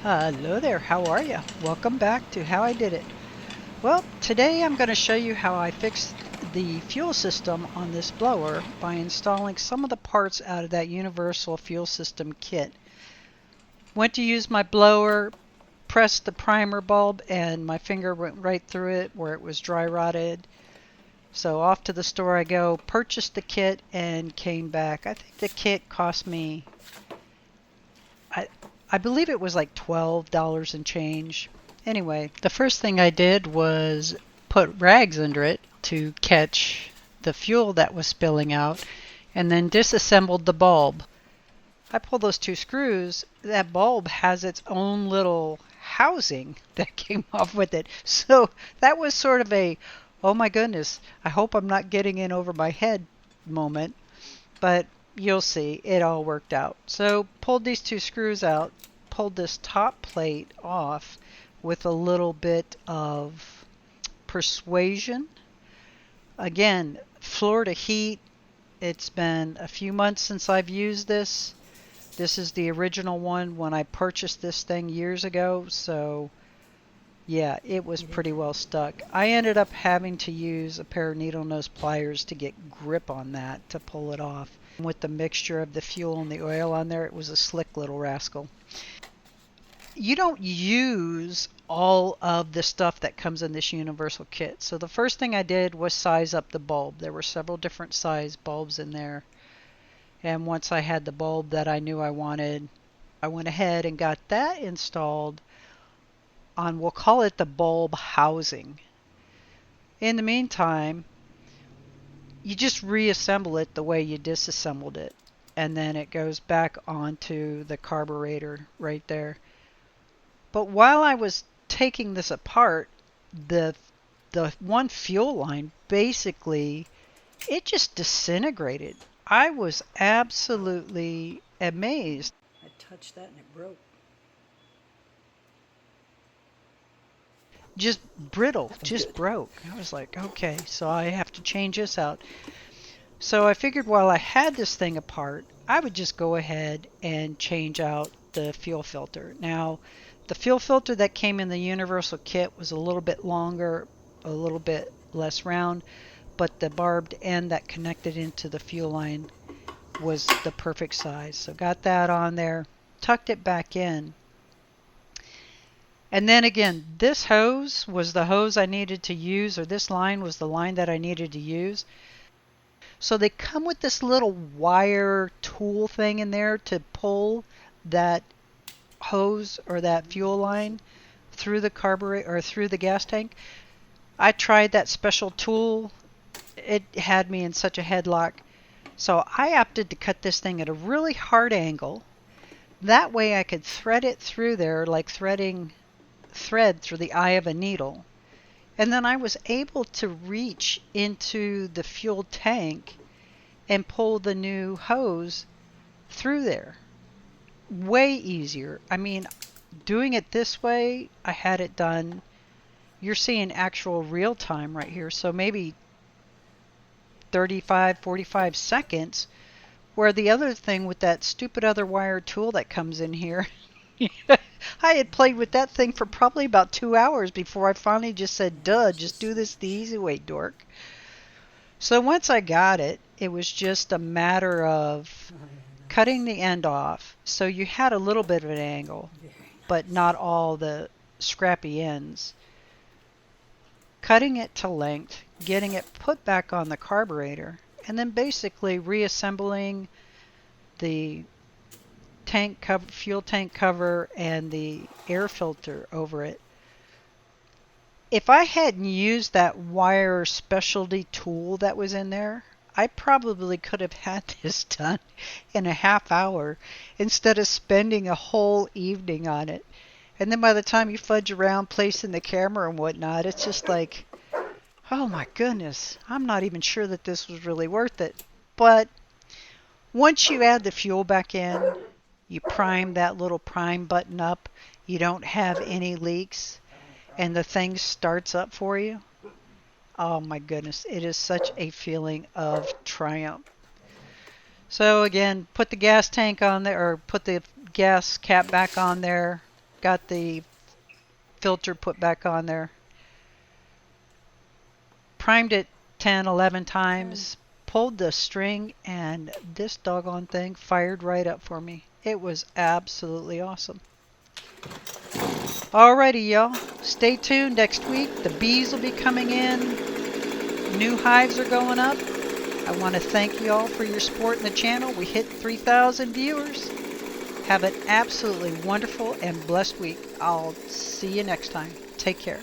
Hello there, how are you? Welcome back to How I Did It. Well, today I'm going to show you how I fixed the fuel system on this blower by installing some of the parts out of that universal fuel system kit. Went to use my blower, pressed the primer bulb, and my finger went right through it where it was dry rotted. So off to the store I go, purchased the kit, and came back. I think the kit cost me, I believe it was like $12 and change. Anyway, the first thing I did was put rags under it to catch the fuel that was spilling out, and then disassembled the bulb. I pulled those two screws. That bulb has its own little housing that came off with it. So that was sort of a, oh my goodness, I hope I'm not getting in over my head moment. But you'll see, it all worked out. So pulled these two screws out, pulled this top plate off with a little bit of persuasion. Again, floor to heat. It's been a few months since I've used this. This is the original one when I purchased this thing years ago, so yeah, it was pretty well stuck. I ended up having to use a pair of needle nose pliers to get grip on that to pull it off. With the mixture of the fuel and the oil on there, it was a slick little rascal. You don't use all of the stuff that comes in this universal kit. So the first thing I did was size up the bulb. There were several different size bulbs in there. And once I had the bulb that I knew I wanted, I went ahead and got that installed on, we'll call it the bulb housing. In the meantime, you just reassemble it the way you disassembled it, and then it goes back onto the carburetor right there. But while I was taking this apart, the one fuel line, basically, it just disintegrated. I was absolutely amazed. I touched that and it broke. Just brittle, just broke. I was like, okay, so I have to change this out. So I figured while I had this thing apart, I would just go ahead and change out the fuel filter. Now, the fuel filter that came in the universal kit was a little bit longer, a little bit less round, but the barbed end that connected into the fuel line was the perfect size. So got that on there, tucked it back in. And then again, this hose was the hose I needed to use, or this line was the line that I needed to use. So they come with this little wire tool thing in there to pull that hose or that fuel line through the carburetor or through the gas tank. I tried that special tool. It had me in such a headlock. So I opted to cut this thing at a really hard angle. That way I could thread it through there like threading thread through the eye of a needle. And then I was able to reach into the fuel tank and pull the new hose through there. Way easier. I mean, doing it this way, I had it done. You're seeing actual real time right here. So maybe 35, 45 seconds. Where the other thing with that stupid other wire tool that comes in here, I had played with that thing for probably about 2 hours before I finally just said, duh, just do this the easy way, dork. So once I got it, it was just a matter of cutting the end off. So you had a little bit of an angle, but not all the scrappy ends. Cutting it to length, getting it put back on the carburetor, and then basically reassembling the tank cover, fuel tank cover, and the air filter over it. If I hadn't used that wire specialty tool that was in there, I probably could have had this done in a half hour instead of spending a whole evening on it. And then by the time you fudge around placing the camera and whatnot, it's just like, oh my goodness, I'm not even sure that this was really worth it. But once you add the fuel back in, you prime that little prime button up, you don't have any leaks, and the thing starts up for you. Oh my goodness, it is such a feeling of triumph. So again, put the gas tank on there, or put the gas cap back on there, got the filter put back on there. Primed it 10, 11 times, pulled the string, and this doggone thing fired right up for me. It was absolutely awesome. Alrighty, y'all. Stay tuned next week. The bees will be coming in. New hives are going up. I want to thank you all for your support in the channel. We hit 3,000 viewers. Have an absolutely wonderful and blessed week. I'll see you next time. Take care.